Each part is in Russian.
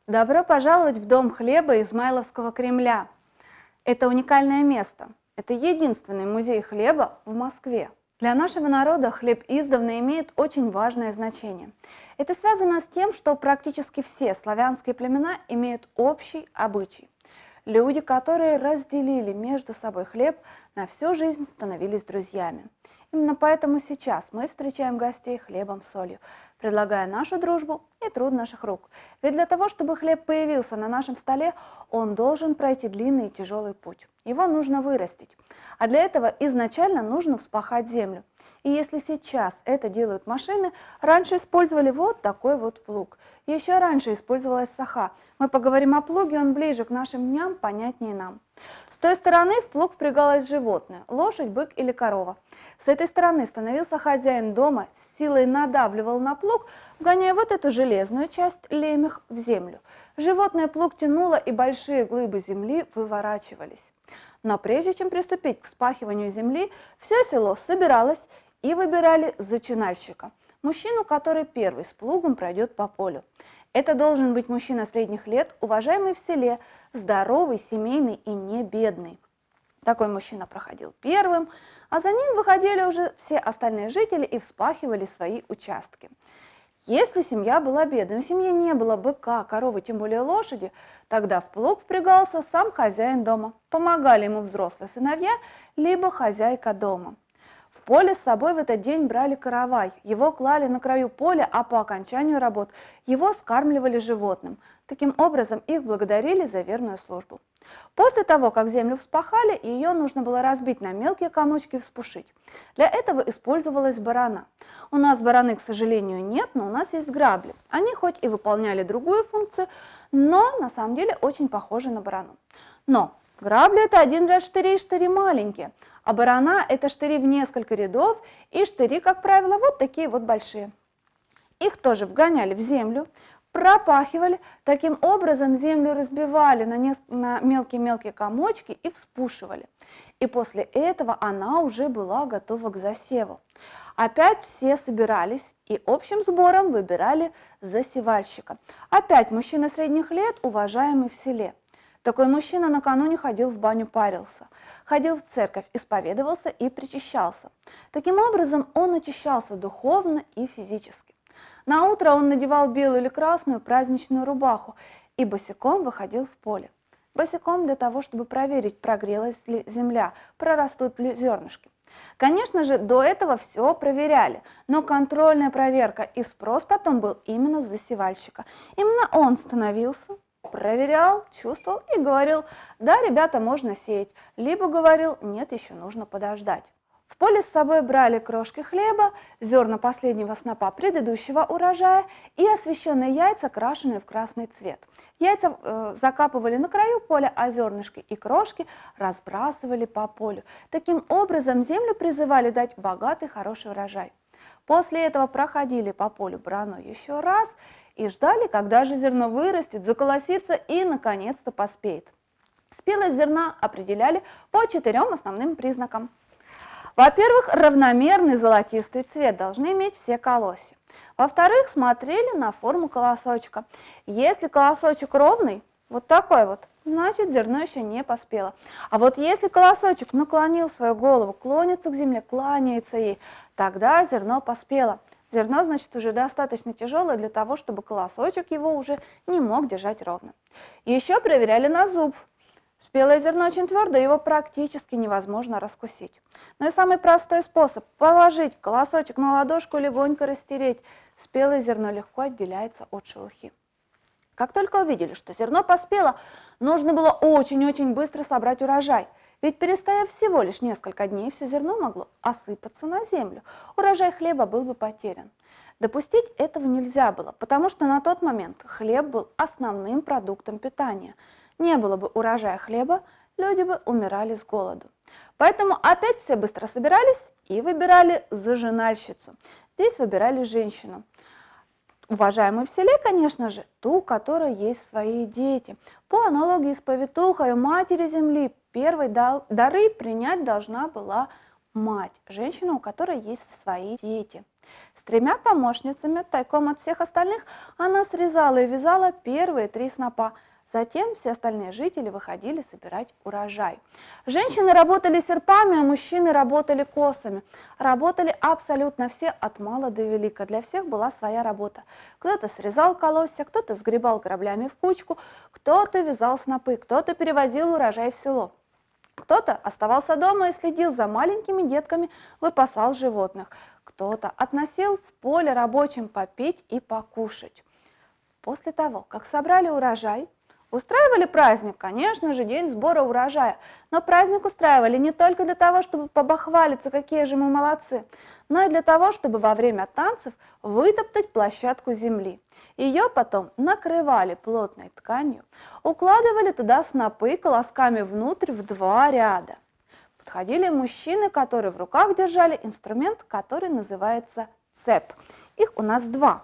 Добро пожаловать в Дом хлеба Измайловского Кремля. Это уникальное место. Это единственный музей хлеба в Москве. Для нашего народа хлеб издавна имеет очень важное значение. Это связано с тем, что практически все славянские племена имеют общий обычай. Люди, которые разделили между собой хлеб, на всю жизнь становились друзьями. Именно поэтому сейчас мы встречаем гостей хлебом с солью, предлагая нашу дружбу и труд наших рук. Ведь для того, чтобы хлеб появился на нашем столе, он должен пройти длинный и тяжелый путь. Его нужно вырастить. А для этого изначально нужно вспахать землю. И если сейчас это делают машины, раньше использовали вот такой вот плуг. Еще раньше использовалась саха. Мы поговорим о плуге, он ближе к нашим дням, понятнее нам. С той стороны в плуг впрягалось животное – лошадь, бык или корова. С этой стороны становился хозяин дома, силой надавливал на плуг, вгоняя вот эту железную часть, лемех, в землю. Животное плуг тянуло, и большие глыбы земли выворачивались. Но прежде чем приступить к вспахиванию земли, все село собиралось и выбирали зачинальщика, мужчину, который первый с плугом пройдет по полю. Это должен быть мужчина средних лет, уважаемый в селе, здоровый, семейный и не бедный. Такой мужчина проходил первым, а за ним выходили уже все остальные жители и вспахивали свои участки. Если семья была бедной, у семьи не было быка, коровы, тем более лошади, тогда в плуг впрягался сам хозяин дома. Помогали ему взрослые сыновья, либо хозяйка дома. В поле с собой в этот день брали каравай, его клали на краю поля, а по окончанию работ его скармливали животным. Таким образом их благодарили за верную службу. После того, как землю вспахали, ее нужно было разбить на мелкие комочки и вспушить. Для этого использовалась барана. У нас бараны, к сожалению, нет, но у нас есть грабли. Они хоть и выполняли другую функцию, но на самом деле очень похожи на барану. Но грабли – это один ряд штырей, штыри маленькие, а барана – это штыри в несколько рядов, и штыри, как правило, вот такие вот большие. Их тоже вгоняли в землю, пропахивали, таким образом землю разбивали на мелкие-мелкие комочки и вспушивали. И после этого она уже была готова к засеву. Опять все собирались и общим сбором выбирали засевальщика. Опять мужчина средних лет, уважаемый в селе. Такой мужчина накануне ходил в баню, парился, ходил в церковь, исповедовался и причащался. Таким образом он очищался духовно и физически. На утро он надевал белую или красную праздничную рубаху и босиком выходил в поле. Босиком для того, чтобы проверить, прогрелась ли земля, прорастут ли зернышки. Конечно же, до этого все проверяли, но контрольная проверка и спрос потом был именно с засевальщика. Именно он становился, проверял, чувствовал и говорил: да, ребята, можно сеять, либо говорил: нет, еще нужно подождать. В поле с собой брали крошки хлеба, зерна последнего снопа предыдущего урожая и освещенные яйца, крашеные в красный цвет. Яйца закапывали на краю поля, а зернышки и крошки разбрасывали по полю. Таким образом землю призывали дать богатый, хороший урожай. После этого проходили по полю браной еще раз и ждали, когда же зерно вырастет, заколосится и наконец-то поспеет. Спелость зерна определяли по 4 основным признакам. Во-первых, равномерный золотистый цвет должны иметь все колосья. Во-вторых, смотрели на форму колосочка. Если колосочек ровный, вот такой вот, значит зерно еще не поспело. А вот если колосочек наклонил свою голову, клонится к земле, кланяется ей, тогда зерно поспело. Зерно, значит, уже достаточно тяжелое для того, чтобы колосочек его уже не мог держать ровно. Еще проверяли на зуб. Спелое зерно очень твердое, его практически невозможно раскусить. Но и самый простой способ – положить колосочек на ладошку и легонько растереть. Спелое зерно легко отделяется от шелухи. Как только увидели, что зерно поспело, нужно было очень-очень быстро собрать урожай. Ведь перестояв всего лишь несколько дней, все зерно могло осыпаться на землю. Урожай хлеба был бы потерян. Допустить этого нельзя было, потому что на тот момент хлеб был основным продуктом питания. Не было бы урожая хлеба, люди бы умирали с голоду. Поэтому опять все быстро собирались и выбирали зажинальщицу. Здесь выбирали женщину. Уважаемую в селе, конечно же, ту, у которой есть свои дети. По аналогии с повитухой матери земли, первой дары принять должна была мать, женщина, у которой есть свои дети. С 3 помощницами, тайком от всех остальных, она срезала и вязала первые 3 снопа. Затем все остальные жители выходили собирать урожай. Женщины работали серпами, а мужчины работали косами. Работали абсолютно все, от мала до велика. Для всех была своя работа. Кто-то срезал колосья, кто-то сгребал граблями в кучку, кто-то вязал снопы, кто-то перевозил урожай в село. Кто-то оставался дома и следил за маленькими детками, выпасал животных. Кто-то относил в поле рабочим попить и покушать. После того, как собрали урожай, устраивали праздник, конечно же, день сбора урожая. Но праздник устраивали не только для того, чтобы побахвалиться, какие же мы молодцы, но и для того, чтобы во время танцев вытоптать площадку земли. Ее потом накрывали плотной тканью, укладывали туда снопы колосками внутрь в 2 ряда. Подходили мужчины, которые в руках держали инструмент, который называется цеп. Их у нас 2.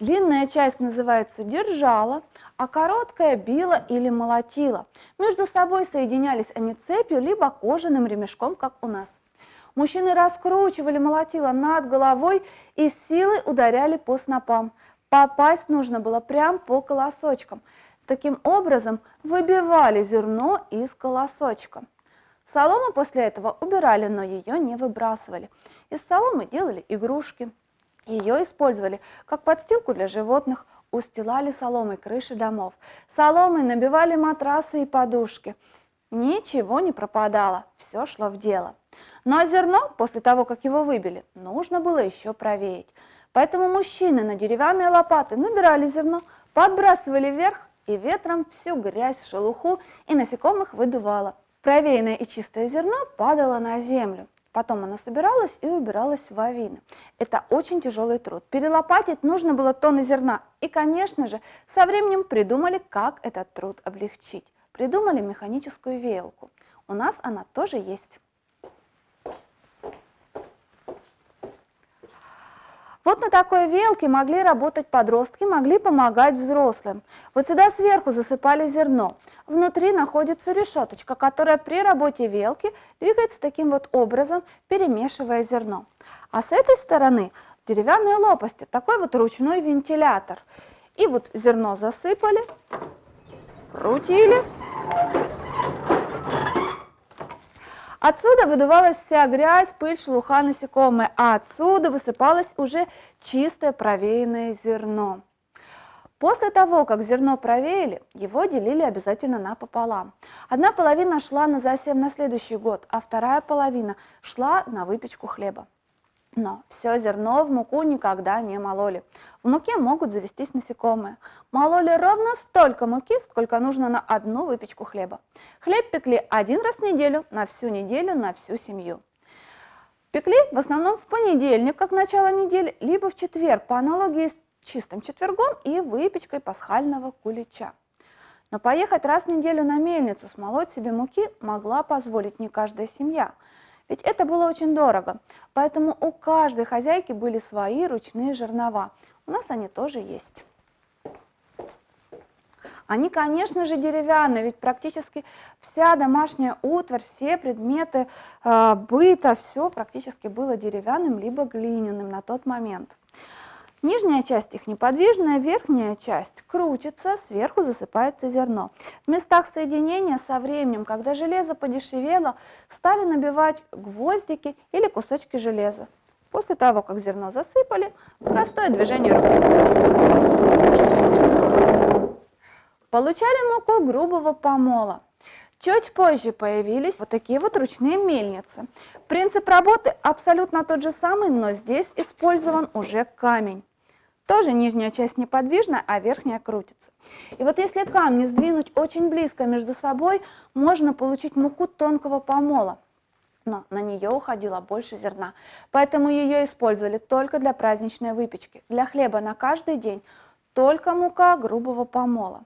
Длинная часть называется держала, а короткая била или молотила. Между собой соединялись они цепью либо кожаным ремешком, как у нас. Мужчины раскручивали молотило над головой и силой ударяли по снопам. Попасть нужно было прямо по колосочкам. Таким образом выбивали зерно из колосочка. Солому после этого убирали, но ее не выбрасывали. Из соломы делали игрушки. Ее использовали как подстилку для животных, устилали соломой крыши домов. Соломой набивали матрасы и подушки. Ничего не пропадало, все шло в дело. Но зерно, после того, как его выбили, нужно было еще провеять. Поэтому мужчины на деревянные лопаты набирали зерно, подбрасывали вверх, и ветром всю грязь, шелуху и насекомых выдувало. Провеянное и чистое зерно падало на землю. Потом оно собиралось и убиралось в авины. Это очень тяжелый труд. Перелопатить нужно было тонны зерна. И, конечно же, со временем придумали, как этот труд облегчить. Придумали механическую веялку. У нас она тоже есть. Вот на такой веялке могли работать подростки, могли помогать взрослым. Вот сюда сверху засыпали зерно. Внутри находится решеточка, которая при работе веялки двигается таким вот образом, перемешивая зерно. А с этой стороны деревянные лопасти, такой вот ручной вентилятор. И вот зерно засыпали, крутили. Отсюда выдувалась вся грязь, пыль, шелуха, насекомые, а отсюда высыпалось уже чистое провеянное зерно. После того, как зерно провеяли, его делили обязательно напополам. Одна половина шла на засев на следующий год, а вторая половина шла на выпечку хлеба. Но все зерно в муку никогда не мололи. В муке могут завестись насекомые. Мололи ровно столько муки, сколько нужно на одну выпечку хлеба. Хлеб пекли 1 раз в неделю, на всю семью. Пекли в основном в понедельник, как начало недели, либо в четверг, по аналогии с чистым четвергом и выпечкой пасхального кулича. Но поехать раз в неделю на мельницу смолоть себе муки могла позволить не каждая семья. Ведь это было очень дорого, поэтому у каждой хозяйки были свои ручные жернова. У нас они тоже есть. Они, конечно же, деревянные, ведь практически вся домашняя утварь, все предметы быта, все практически было деревянным либо глиняным на тот момент. Нижняя часть их неподвижная, верхняя часть крутится, сверху засыпается зерно. В местах соединения со временем, когда железо подешевело, стали набивать гвоздики или кусочки железа. После того, как зерно засыпали, простое движение руки. Получали муку грубого помола. Чуть позже появились вот такие вот ручные мельницы. Принцип работы абсолютно тот же самый, но здесь использован уже камень. Тоже нижняя часть неподвижна, а верхняя крутится. И вот если камни сдвинуть очень близко между собой, можно получить муку тонкого помола. Но на нее уходило больше зерна, поэтому ее использовали только для праздничной выпечки. Для хлеба на каждый день только мука грубого помола.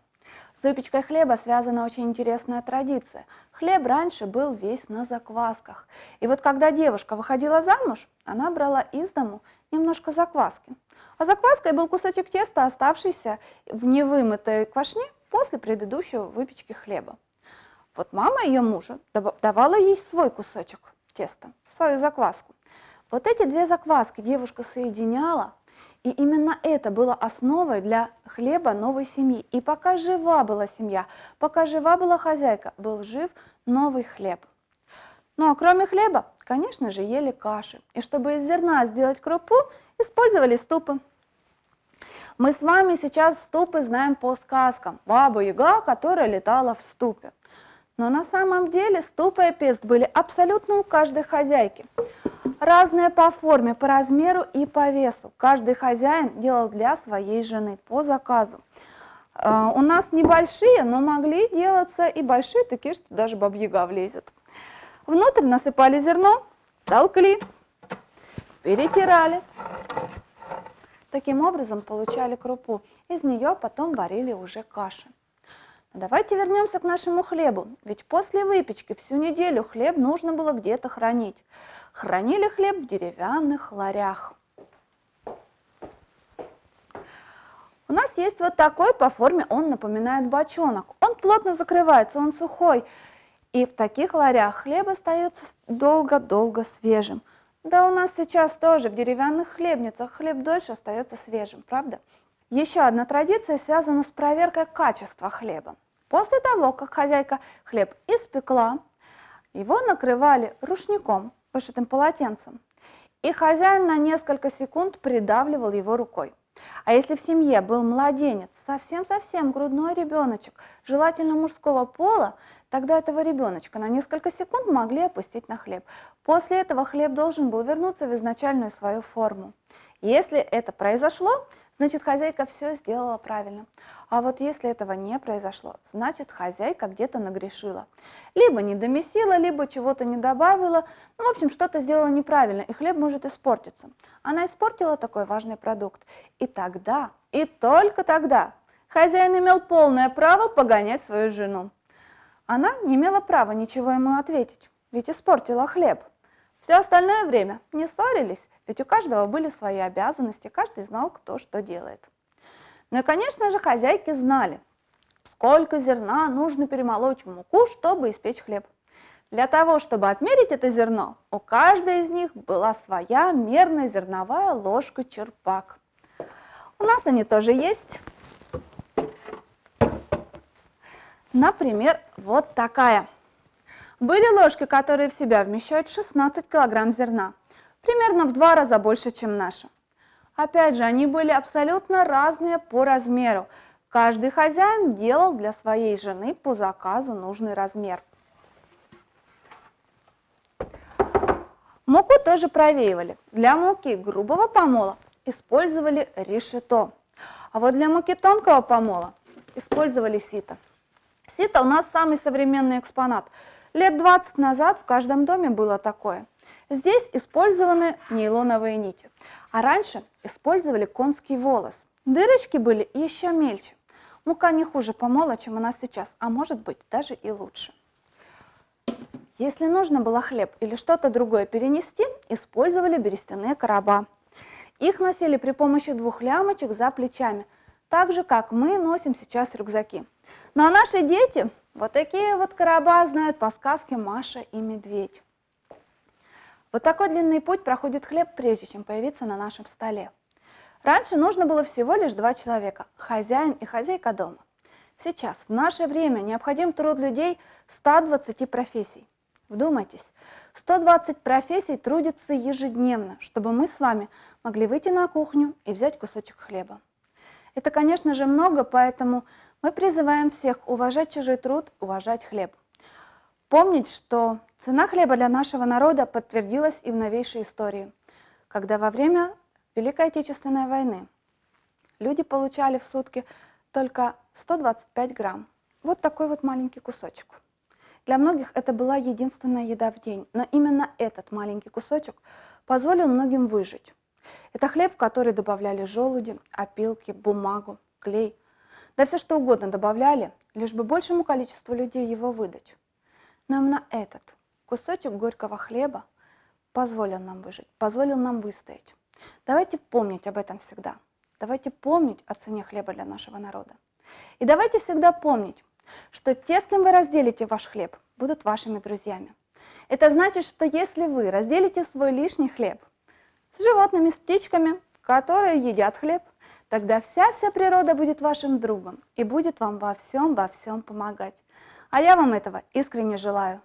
С выпечкой хлеба связана очень интересная традиция. Хлеб раньше был весь на заквасках. И вот когда девушка выходила замуж, она брала из дому немножко закваски. А закваской был кусочек теста, оставшийся в невымытой квашне после предыдущей выпечки хлеба. Вот мама ее мужа давала ей свой кусочек теста, свою закваску. Вот эти две закваски девушка соединяла, и именно это было основой для хлеба новой семьи. И пока жива была семья, пока жива была хозяйка, был жив новый хлеб. Ну а кроме хлеба, конечно же, ели каши. И чтобы из зерна сделать крупу, использовали ступы. Мы с вами сейчас ступы знаем по сказкам. Баба-яга, которая летала в ступе. Но на самом деле ступа и пест были абсолютно у каждой хозяйки. Разные по форме, по размеру и по весу. Каждый хозяин делал для своей жены по заказу. У нас небольшие, но могли делаться и большие, такие, что даже баба-яга влезет. Внутрь насыпали зерно, толкли, перетирали. Таким образом получали крупу. Из нее потом варили уже каши. Давайте вернемся к нашему хлебу. Ведь после выпечки всю неделю хлеб нужно было где-то хранить. Хранили хлеб в деревянных ларях. У нас есть вот такой, по форме он напоминает бочонок. Он плотно закрывается, он сухой. И в таких ларях хлеб остается долго-долго свежим. Да у нас сейчас тоже в деревянных хлебницах хлеб дольше остается свежим, правда? Еще одна традиция связана с проверкой качества хлеба. После того, как хозяйка хлеб испекла, его накрывали рушником, вышитым полотенцем, и хозяин на несколько секунд придавливал его рукой. А если в семье был младенец, совсем-совсем грудной ребеночек, желательно мужского пола, тогда этого ребеночка на несколько секунд могли опустить на хлеб. После этого хлеб должен был вернуться в изначальную свою форму. Если это произошло, значит хозяйка все сделала правильно. А вот если этого не произошло, значит хозяйка где-то нагрешила. Либо не домесила, либо чего-то не добавила, ну в общем что-то сделала неправильно, и хлеб может испортиться. Она испортила такой важный продукт. И тогда, и только тогда, хозяин имел полное право погонять свою жену. Она не имела права ничего ему ответить, ведь испортила хлеб. Все остальное время не ссорились, ведь у каждого были свои обязанности, каждый знал, кто что делает. Ну и, конечно же, хозяйки знали, сколько зерна нужно перемолоть в муку, чтобы испечь хлеб. Для того, чтобы отмерить это зерно, у каждой из них была своя мерная зерновая ложка-черпак. У нас они тоже есть. Например, вот такая. Были ложки, которые в себя вмещают 16 килограмм зерна, примерно в 2 раза больше, чем наша. Опять же, они были абсолютно разные по размеру. Каждый хозяин делал для своей жены по заказу нужный размер. Муку тоже провеивали. Для муки грубого помола использовали решето, а вот для муки тонкого помола использовали сито. Сито у нас самый современный экспонат. Лет 20 назад в каждом доме было такое. Здесь использованы нейлоновые нити, а раньше использовали конский волос. Дырочки были еще мельче. Мука не хуже помола, чем у нас сейчас, а может быть даже и лучше. Если нужно было хлеб или что-то другое перенести, использовали берестяные короба. Их носили при помощи 2 лямочек за плечами, так же, как мы носим сейчас рюкзаки. Ну а наши дети вот такие вот короба знают по сказке «Маша и медведь». Вот такой длинный путь проходит хлеб, прежде чем появиться на нашем столе. Раньше нужно было всего лишь 2 человека – хозяин и хозяйка дома. Сейчас, в наше время, необходим труд людей 120 профессий. Вдумайтесь, 120 профессий трудятся ежедневно, чтобы мы с вами могли выйти на кухню и взять кусочек хлеба. Это, конечно же, много, поэтому мы призываем всех уважать чужой труд, уважать хлеб. Помнить, что цена хлеба для нашего народа подтвердилась и в новейшей истории, когда во время Великой Отечественной войны люди получали в сутки только 125 грамм. Вот такой вот маленький кусочек. Для многих это была единственная еда в день, но именно этот маленький кусочек позволил многим выжить. Это хлеб, в который добавляли желуди, опилки, бумагу, клей. Да все что угодно добавляли, лишь бы большему количеству людей его выдать. Но именно этот кусочек горького хлеба позволил нам выжить, позволил нам выстоять. Давайте помнить об этом всегда. Давайте помнить о цене хлеба для нашего народа. И давайте всегда помнить, что те, с кем вы разделите ваш хлеб, будут вашими друзьями. Это значит, что если вы разделите свой лишний хлеб, с животными, с птичками, которые едят хлеб. Тогда вся природа будет вашим другом и будет вам во всем помогать. А я вам этого искренне желаю.